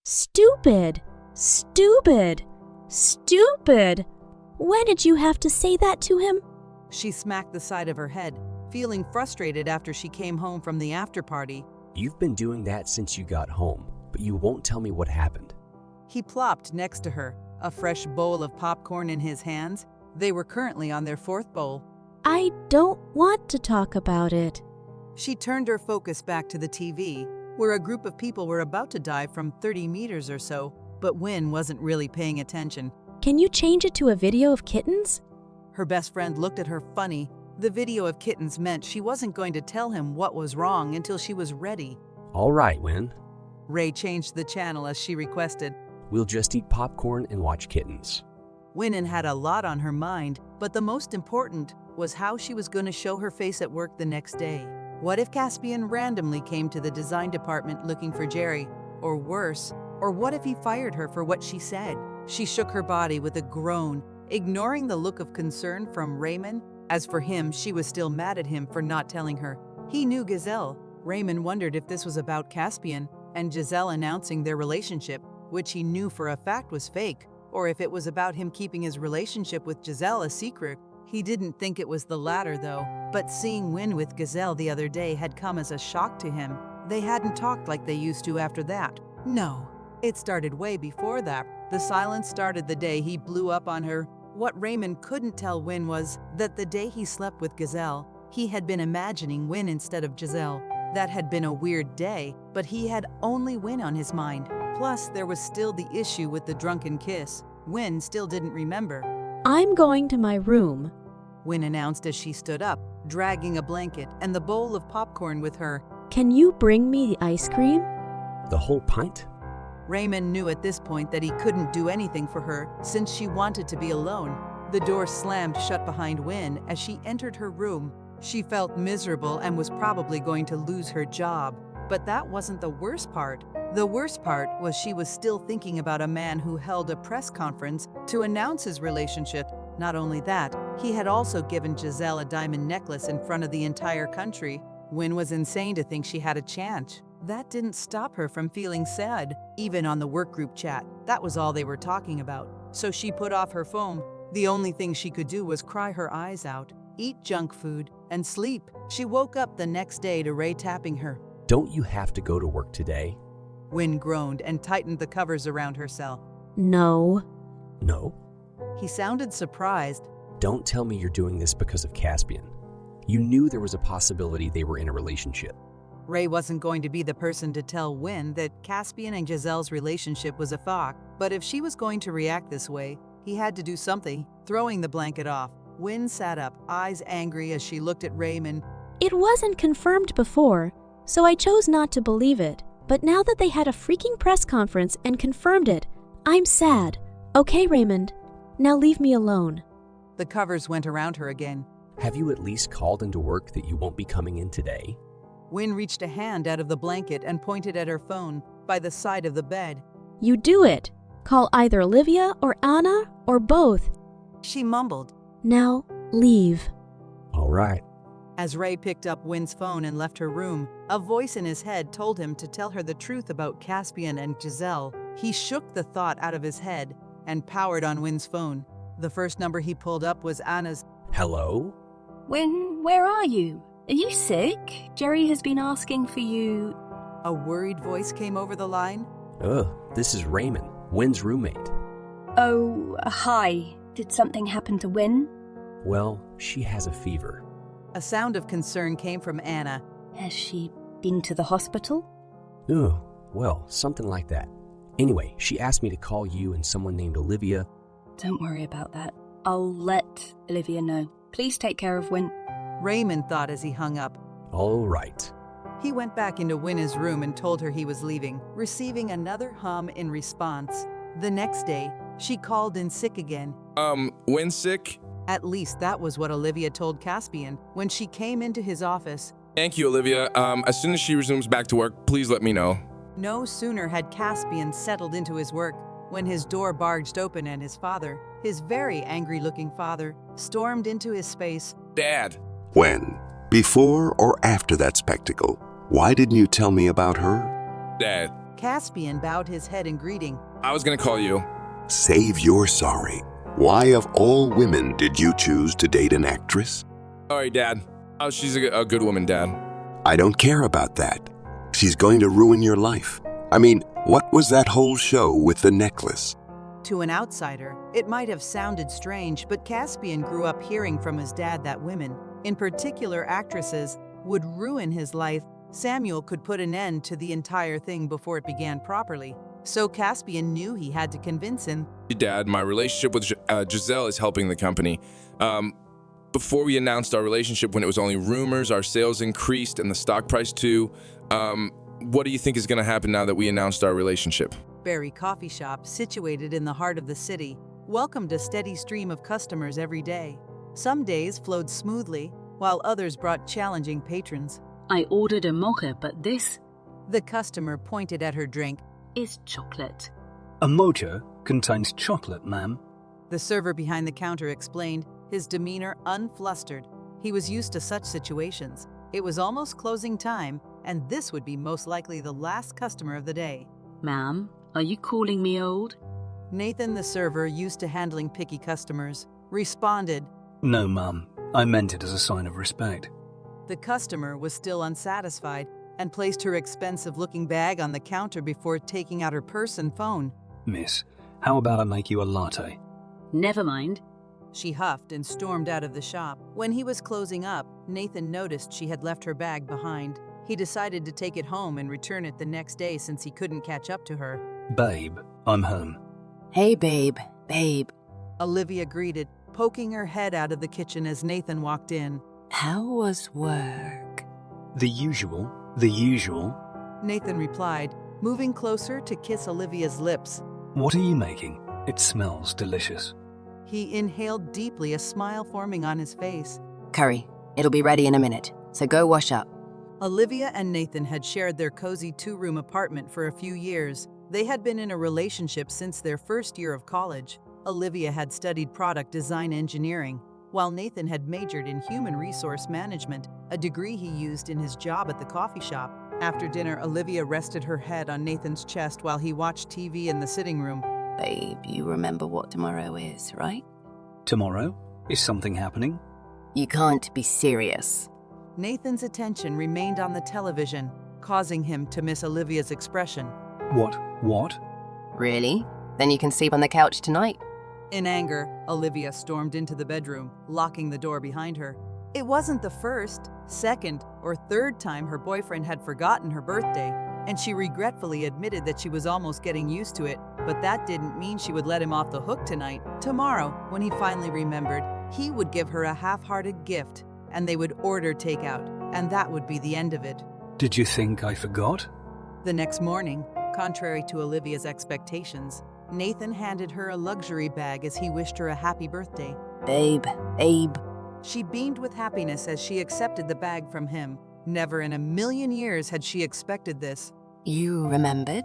Stupid! Stupid! Stupid! When did you have to say that to him? She smacked the side of her head, feeling frustrated after she came home from the after-party. You've been doing that since you got home, but you won't tell me what happened. He plopped next to her, a fresh bowl of popcorn in his hands. They were currently on their fourth bowl. I don't want to talk about it. She turned her focus back to the TV, where a group of people were about to dive from 30 meters or so, but Win wasn't really paying attention. Can you change it to a video of kittens? Her best friend looked at her funny. The video of kittens meant she wasn't going to tell him what was wrong until she was ready. All right, Win. Ray changed the channel as she requested. We'll just eat popcorn and watch kittens. Winnie had a lot on her mind, but the most important was how she was going to show her face at work the next day. What if Caspian randomly came to the design department looking for Jerry? Or worse, or what if he fired her for what she said? She shook her body with a groan, ignoring the look of concern from Raymond. As for him, she was still mad at him for not telling her. He knew Giselle. Raymond wondered if this was about Caspian and Giselle announcing their relationship, which he knew for a fact was fake, or if it was about him keeping his relationship with Giselle a secret. He didn't think it was the latter, though, but seeing Win with Giselle the other day had come as a shock to him. They hadn't talked like they used to after that. No, it started way before that. The silence started the day he blew up on her. What Raymond couldn't tell Win was that the day he slept with Giselle, he had been imagining Win instead of Giselle. That had been a weird day, but he had only Win on his mind. Plus, there was still the issue with the drunken kiss. Win still didn't remember. I'm going to my room, Win announced as she stood up, dragging a blanket and the bowl of popcorn with her. Can you bring me the ice cream? The whole pint? Raymond knew at this point that he couldn't do anything for her since she wanted to be alone. The door slammed shut behind Win as she entered her room. She felt miserable and was probably going to lose her job. But that wasn't the worst part. The worst part was she was still thinking about a man who held a press conference to announce his relationship. Not only that, he had also given Giselle a diamond necklace in front of the entire country. Win was insane to think she had a chance. That didn't stop her from feeling sad. Even on the work group chat, that was all they were talking about. So she put off her phone. The only thing she could do was cry her eyes out, eat junk food, and sleep. She woke up the next day to Ray tapping her. Don't you have to go to work today? Win groaned and tightened the covers around her cell. No. No? He sounded surprised. Don't tell me you're doing this because of Caspian. You knew there was a possibility they were in a relationship. Ray wasn't going to be the person to tell Win that Caspian and Giselle's relationship was a fuck, but if she was going to react this way, he had to do something. Throwing the blanket off, Win sat up, eyes angry as she looked at Raymond. It wasn't confirmed before, so I chose not to believe it. But now that they had a freaking press conference and confirmed it, I'm sad. Okay, Raymond. Now leave me alone. The covers went around her again. Have you at least called into work that you won't be coming in today? Win reached a hand out of the blanket and pointed at her phone by the side of the bed. You do it. Call either Olivia or Anna or both. She mumbled. Now, leave. All right. As Ray picked up Win's phone and left her room, a voice in his head told him to tell her the truth about Caspian and Giselle. He shook the thought out of his head and powered on Win's phone. The first number he pulled up was Anna's. Hello? Win, where are you? Are you sick? Jerry has been asking for you. A worried voice came over the line. This is Raymond, Win's roommate. Oh, hi. Did something happen to Win? Well, she has a fever. A sound of concern came from Anna. Has she been to the hospital? Well, something like that. Anyway, she asked me to call you and someone named Olivia. Don't worry about that. I'll let Olivia know. Please take care of Win. Raymond thought as he hung up. All right. He went back into Winnie's room and told her he was leaving, receiving another hum in response. The next day, she called in sick again. Win sick? At least that was what Olivia told Caspian when she came into his office. Thank you, Olivia. As soon as she resumes back to work, please let me know. No sooner had Caspian settled into his work when his door barged open and his father, his very angry-looking father, stormed into his space. Dad. When? Before or after that spectacle? Why didn't you tell me about her? Dad. Caspian bowed his head in greeting. I was gonna call you. Save your sorry. Why of all women did you choose to date an actress? All right, Dad. Oh, she's a good woman, Dad. I don't care about that. She's going to ruin your life. I mean, what was that whole show with the necklace? To an outsider, it might have sounded strange, but Caspian grew up hearing from his dad that women, in particular actresses, would ruin his life. Samuel could put an end to the entire thing before it began properly. So Caspian knew he had to convince him. Dad, my relationship with Giselle is helping the company. Before we announced our relationship, when it was only rumors, our sales increased and the stock price too. What do you think is going to happen now that we announced our relationship? Berry Coffee Shop, situated in the heart of the city, welcomed a steady stream of customers every day. Some days flowed smoothly, while others brought challenging patrons. I ordered a mocha, but this The customer pointed at her drink. is chocolate. A mocha contains chocolate, ma'am. The server behind the counter explained, his demeanor unflustered. He was used to such situations. It was almost closing time, and this would be most likely the last customer of the day. Ma'am, are you calling me old? Nathan, the server, used to handling picky customers, responded. No, ma'am. I meant it as a sign of respect. The customer was still unsatisfied and placed her expensive-looking bag on the counter before taking out her purse and phone. Miss, how about I make you a latte? Never mind. She huffed and stormed out of the shop. When he was closing up, Nathan noticed she had left her bag behind. He decided to take it home and return it the next day since he couldn't catch up to her. Babe, I'm home. Hey, babe. Olivia greeted, poking her head out of the kitchen as Nathan walked in. How was work? The usual. Nathan replied, moving closer to kiss Olivia's lips. What are you making? It smells delicious. He inhaled deeply, a smile forming on his face. Curry. It'll be ready in a minute, so go wash up. Olivia and Nathan had shared their cozy two-room apartment for a few years. They had been in a relationship since their first year of college. Olivia had studied product design engineering, while Nathan had majored in human resource management, a degree he used in his job at the coffee shop. After dinner, Olivia rested her head on Nathan's chest while he watched TV in the sitting room. Babe, you remember what tomorrow is, right? Tomorrow? Is something happening? You can't be serious. Nathan's attention remained on the television, causing him to miss Olivia's expression. What? Really? Then you can sleep on the couch tonight. In anger, Olivia stormed into the bedroom, locking the door behind her. It wasn't the first, second, or third time her boyfriend had forgotten her birthday, and she regretfully admitted that she was almost getting used to it, but that didn't mean she would let him off the hook tonight. Tomorrow, when he finally remembered, he would give her a half-hearted gift, and they would order takeout, and that would be the end of it. Did you think I forgot? The next morning, contrary to Olivia's expectations, Nathan handed her a luxury bag as he wished her a happy birthday. Babe. She beamed with happiness as she accepted the bag from him. Never in a million years had she expected this. You remembered?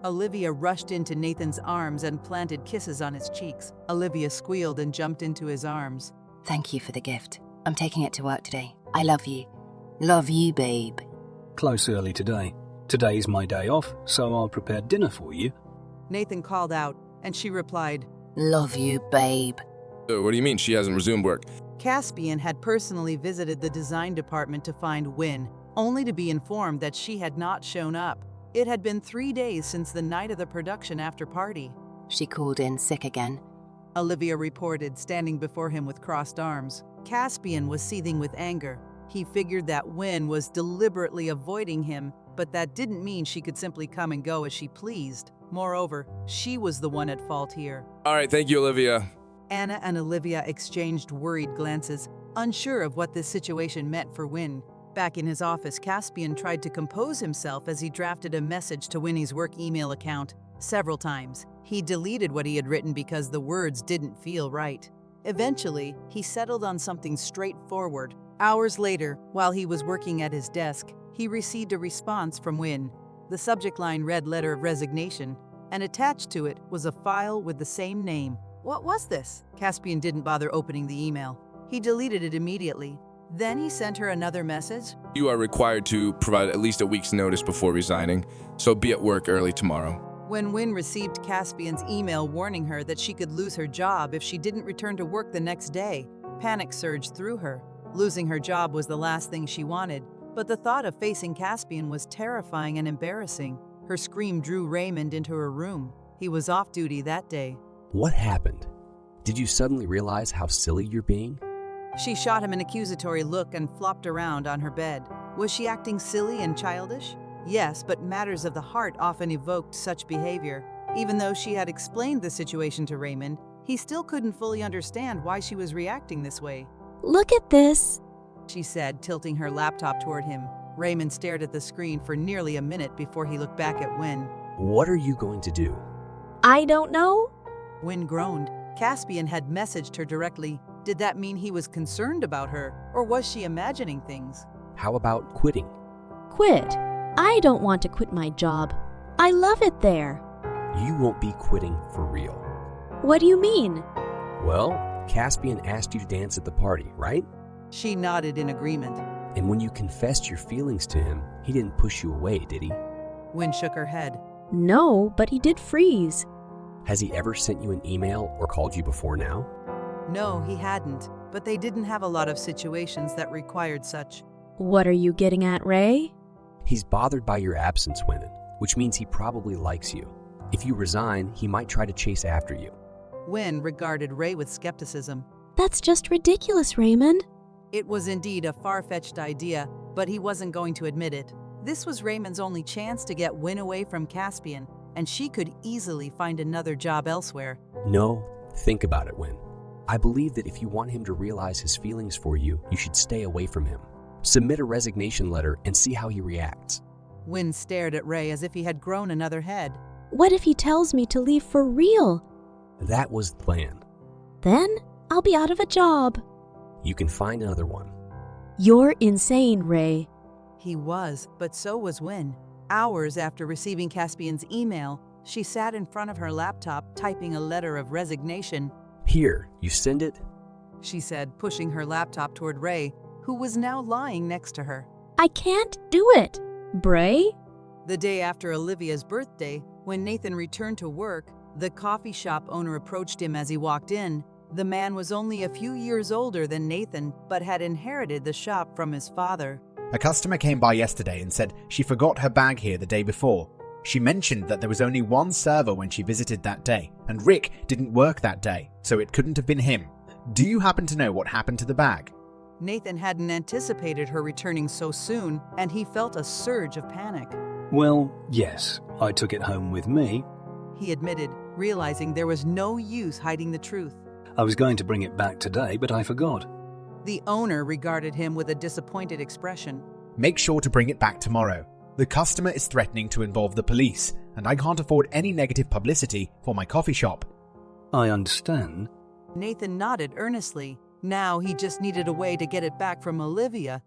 Olivia rushed into Nathan's arms and planted kisses on his cheeks. Olivia squealed and jumped into his arms. Thank you for the gift. I'm taking it to work today. I love you. Love you, babe. Close early today. Today's my day off, so I'll prepare dinner for you. Nathan called out, and she replied, Love you, babe. What do you mean she hasn't resumed work? Caspian had personally visited the design department to find Winnie, only to be informed that she had not shown up. It had been 3 days since the night of the production after party. She called in sick again. Olivia reported, standing before him with crossed arms. Caspian was seething with anger. He figured that Winnie was deliberately avoiding him, but that didn't mean she could simply come and go as she pleased. Moreover, she was the one at fault here. All right, thank you, Olivia. Anna and Olivia exchanged worried glances, unsure of what this situation meant for Winnie. Back in his office, Caspian tried to compose himself as he drafted a message to Winnie's work email account. Several times, he deleted what he had written because the words didn't feel right. Eventually, he settled on something straightforward. Hours later, while he was working at his desk, he received a response from Winnie. The subject line read "Letter of Resignation," and attached to it was a file with the same name. What was this? Caspian didn't bother opening the email. He deleted it immediately. Then he sent her another message. You are required to provide at least a week's notice before resigning, so be at work early tomorrow. When Win received Caspian's email warning her that she could lose her job if she didn't return to work the next day, panic surged through her. Losing her job was the last thing she wanted, but the thought of facing Caspian was terrifying and embarrassing. Her scream drew Raymond into her room. He was off duty that day. What happened? Did you suddenly realize how silly you're being? She shot him an accusatory look and flopped around on her bed. Was she acting silly and childish? Yes, but matters of the heart often evoked such behavior. Even though she had explained the situation to Raymond, he still couldn't fully understand why she was reacting this way. Look at this, she said, tilting her laptop toward him. Raymond stared at the screen for nearly a minute before he looked back at Win. What are you going to do? I don't know. Win groaned. Caspian had messaged her directly. Did that mean he was concerned about her, or was she imagining things? How about quitting? Quit? I don't want to quit my job. I love it there. You won't be quitting for real. What do you mean? Well, Caspian asked you to dance at the party, right? She nodded in agreement. And when you confessed your feelings to him, he didn't push you away, did he? Win shook her head. No, but he did freeze. Has he ever sent you an email or called you before now? No, he hadn't, but they didn't have a lot of situations that required such. What are you getting at, Ray? He's bothered by your absence, Winnie, which means he probably likes you. If you resign, he might try to chase after you. Win regarded Ray with skepticism. That's just ridiculous, Raymond. It was indeed a far-fetched idea, but he wasn't going to admit it. This was Raymond's only chance to get Win away from Caspian, and she could easily find another job elsewhere. No, think about it, Win. I believe that if you want him to realize his feelings for you, you should stay away from him. Submit a resignation letter and see how he reacts. Win stared at Ray as if he had grown another head. What if he tells me to leave for real? That was the plan. Then I'll be out of a job. You can find another one. You're insane, Ray. He was, but so was Win. Hours after receiving Caspian's email, she sat in front of her laptop typing a letter of resignation. Here, you send it? She said, pushing her laptop toward Ray, who was now lying next to her. I can't do it, Bray. The day after Olivia's birthday, when Nathan returned to work, the coffee shop owner approached him as he walked in. The man was only a few years older than Nathan, but had inherited the shop from his father. A customer came by yesterday and said she forgot her bag here the day before. She mentioned that there was only one server when she visited that day, and Rick didn't work that day, so it couldn't have been him. Do you happen to know what happened to the bag? Nathan hadn't anticipated her returning so soon, and he felt a surge of panic. Well, yes, I took it home with me. He admitted, realizing there was no use hiding the truth. I was going to bring it back today, but I forgot. The owner regarded him with a disappointed expression. Make sure to bring it back tomorrow. The customer is threatening to involve the police, and I can't afford any negative publicity for my coffee shop. I understand. Nathan nodded earnestly. Now he just needed a way to get it back from Olivia,